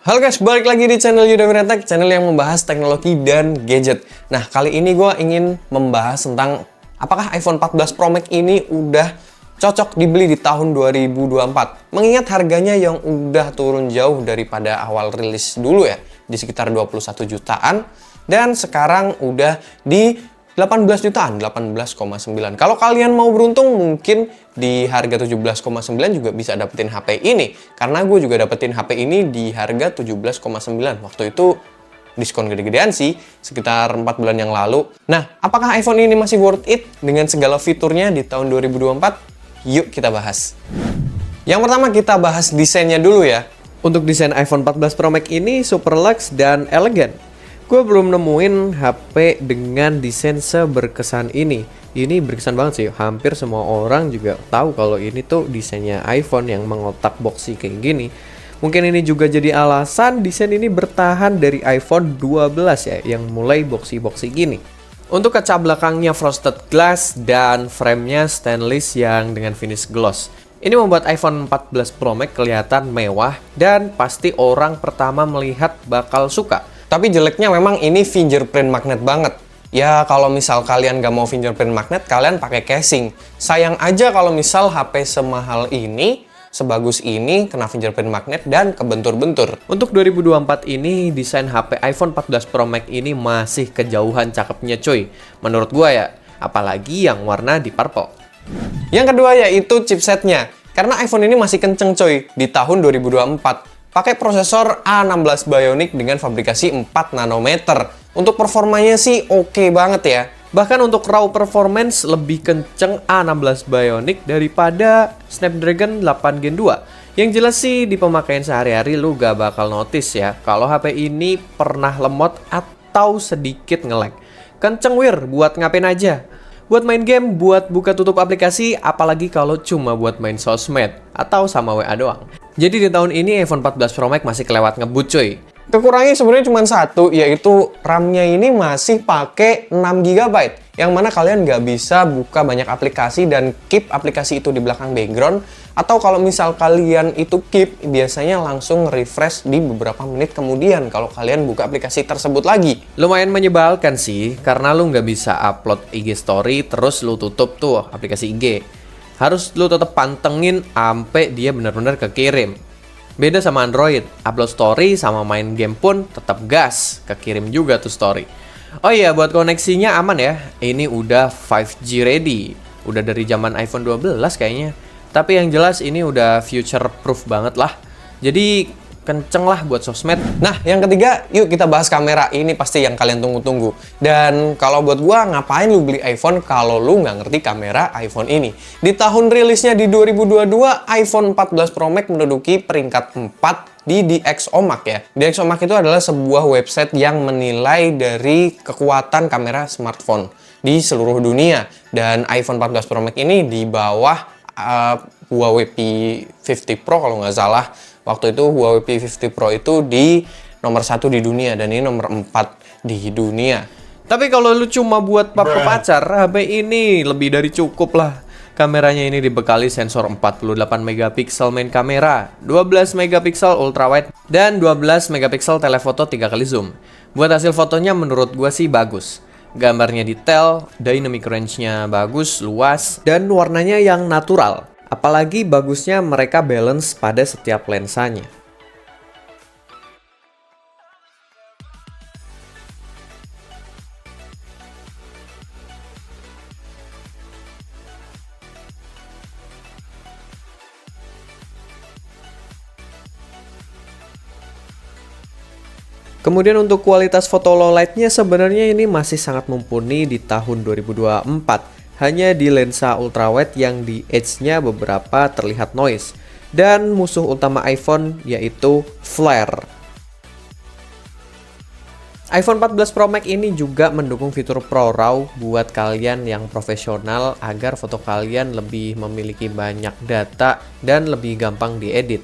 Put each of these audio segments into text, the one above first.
Halo guys, balik lagi di channel Yudhawira Tech, channel yang membahas teknologi dan gadget. Nah, kali ini gue ingin membahas tentang apakah iPhone 14 Pro Max ini udah cocok dibeli di tahun 2024. Mengingat harganya yang udah turun jauh daripada awal rilis dulu ya, di sekitar 21 jutaan. Dan sekarang udah di 18 jutaan, 18,9. Kalau kalian mau beruntung mungkin di harga 17,9 juga bisa dapetin HP ini. Karena gue juga dapetin HP ini di harga 17,9. Waktu itu diskon gede-gedean sih, sekitar 4 bulan yang lalu. Nah, apakah iPhone ini masih worth it dengan segala fiturnya di tahun 2024? Yuk kita bahas. Yang pertama kita bahas desainnya dulu ya. Untuk desain iPhone 14 Pro Max ini super luxe dan elegan. Gue belum nemuin HP dengan desain seberkesan ini. Ini berkesan banget sih. Hampir semua orang juga tahu kalau ini tuh desainnya iPhone yang mengotak boxy kayak gini. Mungkin ini juga jadi alasan desain ini bertahan dari iPhone 12 ya, yang mulai boxy-boxy gini. Untuk kaca belakangnya frosted glass dan framenya stainless yang dengan finish gloss. Ini membuat iPhone 14 Pro Max kelihatan mewah dan pasti orang pertama melihat bakal suka. Tapi jeleknya memang ini fingerprint magnet banget. Ya kalau misal kalian gak mau fingerprint magnet, kalian pakai casing. Sayang aja kalau misal HP semahal ini, sebagus ini, kena fingerprint magnet dan kebentur-bentur. Untuk 2024 ini, desain HP iPhone 14 Pro Max ini masih kejauhan cakepnya cuy. Menurut gua ya, apalagi yang warna di purple. Yang kedua yaitu chipsetnya. Karena iPhone ini masih kenceng cuy di tahun 2024. Pakai prosesor A16 Bionic dengan fabrikasi 4 nanometer. Untuk performanya sih oke banget ya. Bahkan untuk raw performance lebih kenceng A16 Bionic daripada Snapdragon 8 Gen 2. Yang jelas sih di pemakaian sehari-hari lu gak bakal notice ya kalau HP ini pernah lemot atau sedikit nge-lag. Kenceng wir buat ngapain aja. Buat main game, buat buka tutup aplikasi, apalagi kalau cuma buat main sosmed atau sama WA doang. Jadi di tahun ini iPhone 14 Pro Max masih kelewat ngebut cuy. Kekurangannya sebenarnya cuma satu, yaitu RAM-nya ini masih pakai 6 GB. Yang mana kalian nggak bisa buka banyak aplikasi dan keep aplikasi itu di belakang background. Atau kalau misal kalian itu keep, biasanya langsung refresh di beberapa menit kemudian kalau kalian buka aplikasi tersebut lagi. Lumayan menyebalkan sih, karena lu nggak bisa upload IG story terus lu tutup tuh aplikasi IG. Harus lu tetap pantengin sampai dia benar-benar kekirim. Beda sama Android, upload story sama main game pun tetap gas, kekirim juga tuh story. Oh iya, buat koneksinya aman ya. Ini udah 5G ready. Udah dari zaman iPhone 12 kayaknya. Tapi yang jelas ini udah future proof banget lah. Jadi kenceng lah buat sosmed. Nah, yang ketiga, yuk kita bahas kamera. Ini pasti yang kalian tunggu-tunggu. Dan kalau buat gua, ngapain lu beli iPhone kalau lu nggak ngerti kamera iPhone ini? Di tahun rilisnya di 2022, iPhone 14 Pro Max menduduki peringkat 4 di DxOMark ya. DxOMark itu adalah sebuah website yang menilai dari kekuatan kamera smartphone di seluruh dunia. Dan iPhone 14 Pro Max ini di bawah Huawei P50 Pro kalau nggak salah. Waktu itu Huawei P50 Pro itu di nomor 1 di dunia dan ini nomor 4 di dunia. Tapi kalau lu cuma buat pap ke pacar, HP ini lebih dari cukup lah. Kameranya ini dibekali sensor 48 megapiksel main kamera, 12 megapiksel ultrawide, dan 12 megapiksel telefoto 3 kali zoom. Buat hasil fotonya menurut gua sih bagus. Gambarnya detail, dynamic range-nya bagus, luas, dan warnanya yang natural. Apalagi bagusnya mereka balance pada setiap lensanya. Kemudian untuk kualitas foto low light-nya sebenarnya ini masih sangat mumpuni di tahun 2024. Hanya di lensa ultrawide yang di edge-nya beberapa terlihat noise. Dan musuh utama iPhone yaitu flare. iPhone 14 Pro Max ini juga mendukung fitur ProRAW buat kalian yang profesional agar foto kalian lebih memiliki banyak data dan lebih gampang diedit.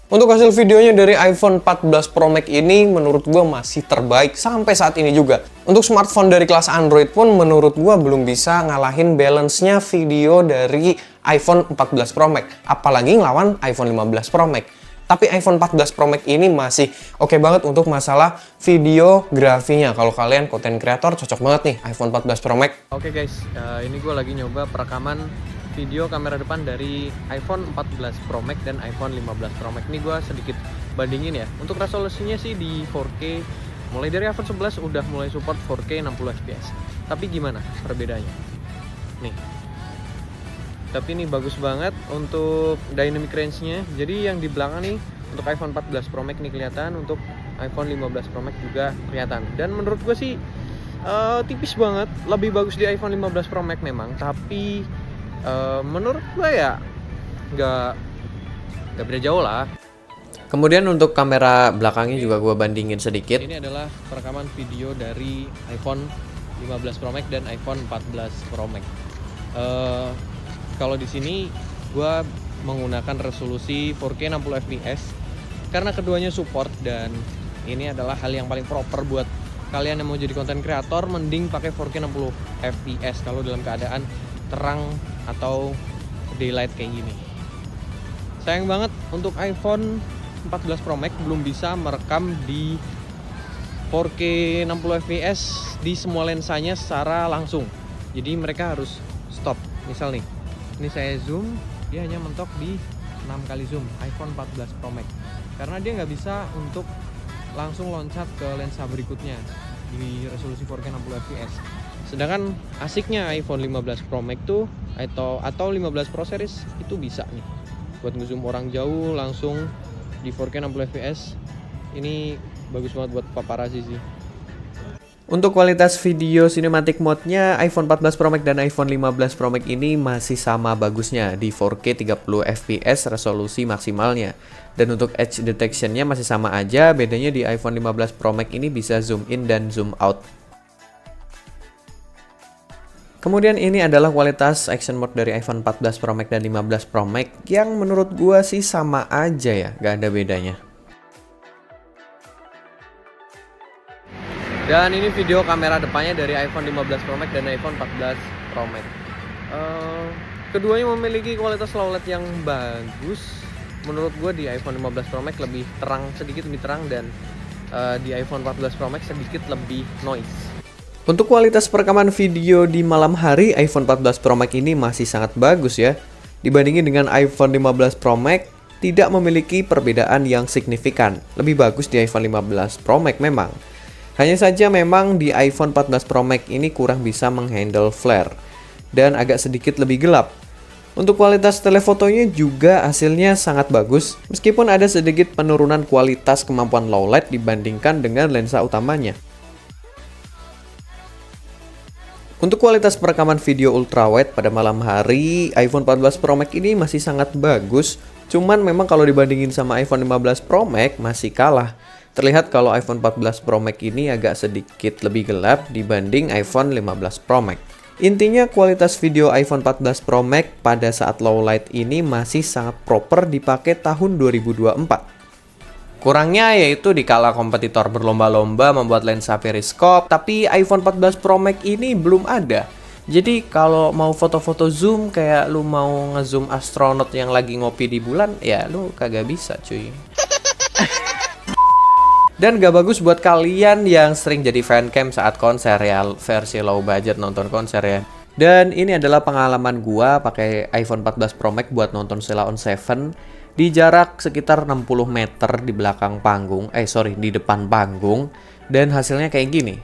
Untuk hasil videonya dari iPhone 14 Pro Max ini menurut gue masih terbaik sampai saat ini juga. Untuk smartphone dari kelas Android pun menurut gue belum bisa ngalahin balance-nya video dari iPhone 14 Pro Max. Apalagi ngelawan iPhone 15 Pro Max. Tapi iPhone 14 Pro Max ini masih oke banget untuk masalah videografinya. Kalau kalian content creator, cocok banget nih iPhone 14 Pro Max. Oke guys, ini gue lagi nyoba perekaman video kamera depan dari iPhone 14 Pro Max dan iPhone 15 Pro Max. Ini gue sedikit bandingin ya. Untuk resolusinya sih di 4K. Mulai dari iPhone 11 udah mulai support 4K 60 fps. Tapi gimana perbedaannya? Nih. Tapi ini bagus banget untuk dynamic range-nya. Jadi yang di belakang nih untuk iPhone 14 Pro Max nih kelihatan, untuk iPhone 15 Pro Max juga kelihatan. Dan menurut gue sih tipis banget. Lebih bagus di iPhone 15 Pro Max memang. Tapi menurut gue ya nggak beda jauh lah. Kemudian untuk kamera belakangnya juga gue bandingin sedikit. Ini adalah perekaman video dari iPhone 15 Pro Max dan iPhone 14 Pro Max. Kalau di sini gue menggunakan resolusi 4K 60 fps karena keduanya support, dan ini adalah hal yang paling proper buat kalian yang mau jadi content creator. Mending pakai 4K 60 fps kalau dalam keadaan terang atau daylight kayak gini. Sayang banget untuk iPhone 14 Pro Max belum bisa merekam di 4K 60 fps di semua lensanya secara langsung. Jadi mereka harus stop. Misal nih, ini saya zoom, dia hanya mentok di 6 kali zoom iPhone 14 Pro Max. Karena dia nggak bisa untuk langsung loncat ke lensa berikutnya di resolusi 4K 60 fps. Sedangkan asiknya iPhone 15 Pro Max tuh atau 15 Pro Series itu bisa nih buat ngezoom orang jauh langsung di 4K 60 fps. Ini bagus banget buat paparazzi sih. Untuk kualitas video cinematic mode-nya, iPhone 14 Pro Max dan iPhone 15 Pro Max ini masih sama bagusnya di 4K 30 fps resolusi maksimalnya. Dan untuk edge detection-nya masih sama aja, bedanya di iPhone 15 Pro Max ini bisa zoom in dan zoom out. Kemudian ini adalah kualitas action mode dari iPhone 14 Pro Max dan 15 Pro Max yang menurut gua sih sama aja ya, gak ada bedanya. Dan ini video kamera depannya dari iPhone 15 Pro Max dan iPhone 14 Pro Max. Keduanya memiliki kualitas low light yang bagus. Menurut gua di iPhone 15 Pro Max lebih terang, sedikit lebih terang, dan di iPhone 14 Pro Max sedikit lebih noise. Untuk kualitas perekaman video di malam hari, iPhone 14 Pro Max ini masih sangat bagus ya. Dibandingin dengan iPhone 15 Pro Max, tidak memiliki perbedaan yang signifikan. Lebih bagus di iPhone 15 Pro Max memang. Hanya saja memang di iPhone 14 Pro Max ini kurang bisa menghandle flare dan agak sedikit lebih gelap. Untuk kualitas telefotonya juga hasilnya sangat bagus, meskipun ada sedikit penurunan kualitas kemampuan low light dibandingkan dengan lensa utamanya. Untuk kualitas perekaman video ultrawide pada malam hari, iPhone 14 Pro Max ini masih sangat bagus. Cuman memang kalau dibandingin sama iPhone 15 Pro Max masih kalah. Terlihat kalau iPhone 14 Pro Max ini agak sedikit lebih gelap dibanding iPhone 15 Pro Max. Intinya kualitas video iPhone 14 Pro Max pada saat low light ini masih sangat proper dipakai tahun 2024. Kurangnya yaitu dikala kompetitor berlomba-lomba membuat lensa periskop, tapi iPhone 14 Pro Max ini belum ada. Jadi kalau mau foto-foto zoom kayak lu mau ngezoom astronot yang lagi ngopi di bulan, ya lu kagak bisa cuy. Dan gak bagus buat kalian yang sering jadi fancam saat konser ya, versi low budget nonton konser ya. Dan ini adalah pengalaman gua pakai iPhone 14 Pro Max buat nonton Sheila on 7 di jarak sekitar 60 meter di belakang panggung, di depan panggung, dan hasilnya kayak gini.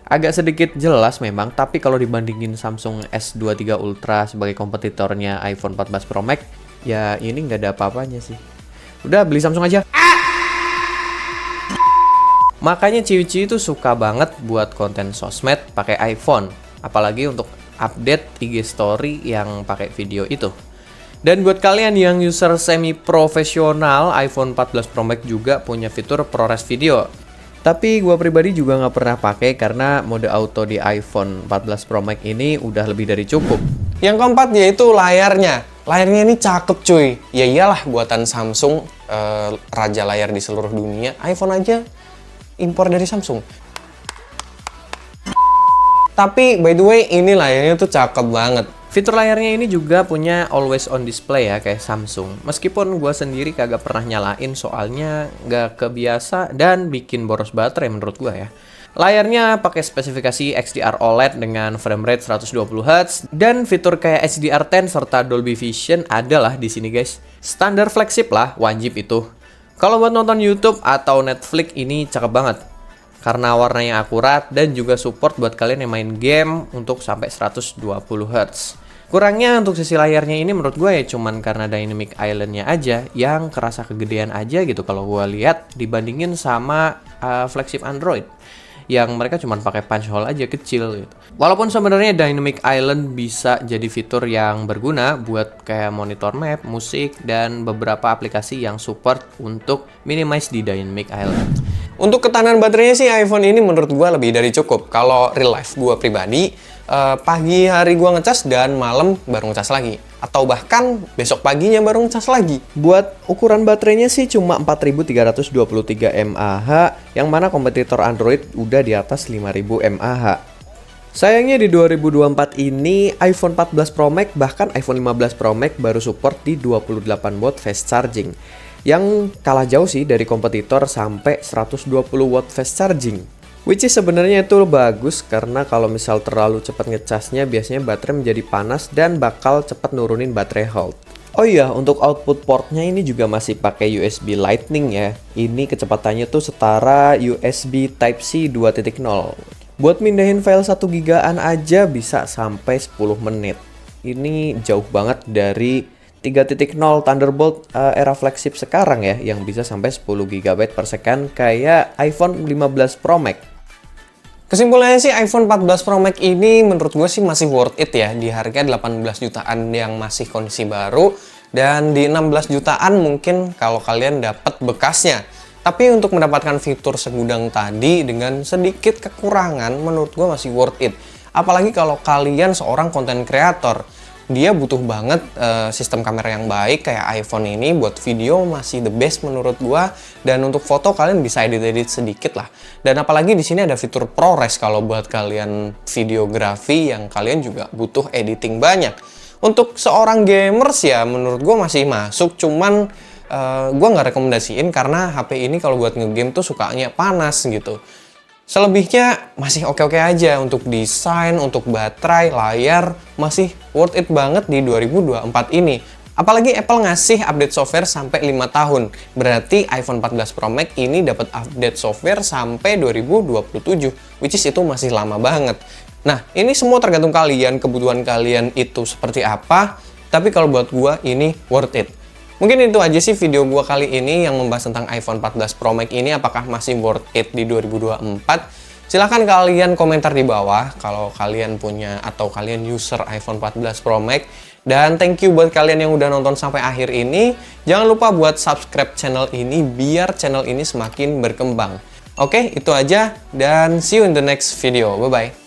Agak sedikit jelas memang, tapi kalau dibandingin Samsung S23 Ultra sebagai kompetitornya iPhone 14 Pro Max, ya ini nggak ada apa-apanya sih. Udah beli Samsung aja. Makanya ciwi-ciwi itu suka banget buat konten sosmed pakai iPhone, apalagi untuk update IG story yang pakai video itu. Dan buat kalian yang user semi profesional, iPhone 14 Pro Max juga punya fitur ProRes Video. Tapi gua pribadi juga nggak pernah pakai karena mode auto di iPhone 14 Pro Max ini udah lebih dari cukup. Yang keempat yaitu layarnya. Layarnya ini cakep cuy. Ya iyalah buatan Samsung, raja layar di seluruh dunia. iPhone aja impor dari Samsung. Tapi by the way ini layarnya tuh cakep banget. Fitur layarnya ini juga punya always on display ya, kayak Samsung. Meskipun gue sendiri kagak pernah nyalain soalnya nggak kebiasa dan bikin boros baterai menurut gue ya. Layarnya pakai spesifikasi XDR OLED dengan frame rate 120Hz dan fitur kayak HDR10 serta Dolby Vision adalah di sini guys. Standar flagship lah, wajib itu. Kalau buat nonton YouTube atau Netflix ini cakep banget. Karena warnanya akurat dan juga support buat kalian yang main game untuk sampai 120Hz. Kurangnya untuk sisi layarnya ini menurut gue ya cuman karena dynamic island-nya aja yang kerasa kegedean aja gitu kalau gue lihat dibandingin sama flagship Android yang mereka cuma pakai punch hole aja kecil gitu. Walaupun sebenarnya Dynamic Island bisa jadi fitur yang berguna buat kayak monitor map, musik, dan beberapa aplikasi yang support untuk minimize di Dynamic Island. Untuk ketahanan baterainya sih iPhone ini menurut gua lebih dari cukup. Kalau real life gua pribadi, pagi hari gua ngecas dan malam baru ngecas lagi. Atau bahkan besok paginya baru ngecas lagi. Buat ukuran baterainya sih cuma 4323 mAh, yang mana kompetitor Android udah di atas 5000 mAh. Sayangnya di 2024 ini iPhone 14 Pro Max bahkan iPhone 15 Pro Max baru support di 28 watt fast charging. Yang kalah jauh sih dari kompetitor sampai 120 watt fast charging. Which is sebenarnya itu bagus karena kalau misal terlalu cepat ngecasnya biasanya baterai menjadi panas dan bakal cepat nurunin baterai health. Oh iya, untuk output portnya ini juga masih pakai USB Lightning ya. Ini kecepatannya tuh setara USB Type-C 2.0. Buat mindahin file 1 gigaan aja bisa sampai 10 menit. Ini jauh banget dari 3.0 Thunderbolt era flagship sekarang ya, yang bisa sampai 10 GB per second kayak iPhone 15 Pro Max. Kesimpulannya sih iPhone 14 Pro Max ini menurut gue sih masih worth it ya di harga 18 jutaan yang masih kondisi baru dan di 16 jutaan mungkin kalau kalian dapat bekasnya. Tapi untuk mendapatkan fitur segudang tadi dengan sedikit kekurangan menurut gue masih worth it. Apalagi kalau kalian seorang content creator. Dia butuh banget sistem kamera yang baik kayak iPhone ini buat video masih the best menurut gua, dan untuk foto kalian bisa edit-edit sedikit lah. Dan apalagi di sini ada fitur ProRes kalau buat kalian videografi yang kalian juga butuh editing banyak. Untuk seorang gamers ya menurut gua masih masuk, cuman gua nggak rekomendasiin karena HP ini kalau buat ngegame tuh sukanya panas gitu. Selebihnya masih oke-oke aja untuk desain, untuk baterai, layar, masih worth it banget di 2024 ini. Apalagi Apple ngasih update software sampai 5 tahun. Berarti iPhone 14 Pro Max ini dapat update software sampai 2027, which is itu masih lama banget. Nah, ini semua tergantung kalian, kebutuhan kalian itu seperti apa, tapi kalau buat gua ini worth it. Mungkin itu aja sih video gua kali ini yang membahas tentang iPhone 14 Pro Max ini apakah masih worth it di 2024. Silahkan kalian komentar di bawah kalau kalian punya atau kalian user iPhone 14 Pro Max. Dan thank you buat kalian yang udah nonton sampai akhir ini. Jangan lupa buat subscribe channel ini biar channel ini semakin berkembang. Oke, itu aja dan see you in the next video. Bye-bye.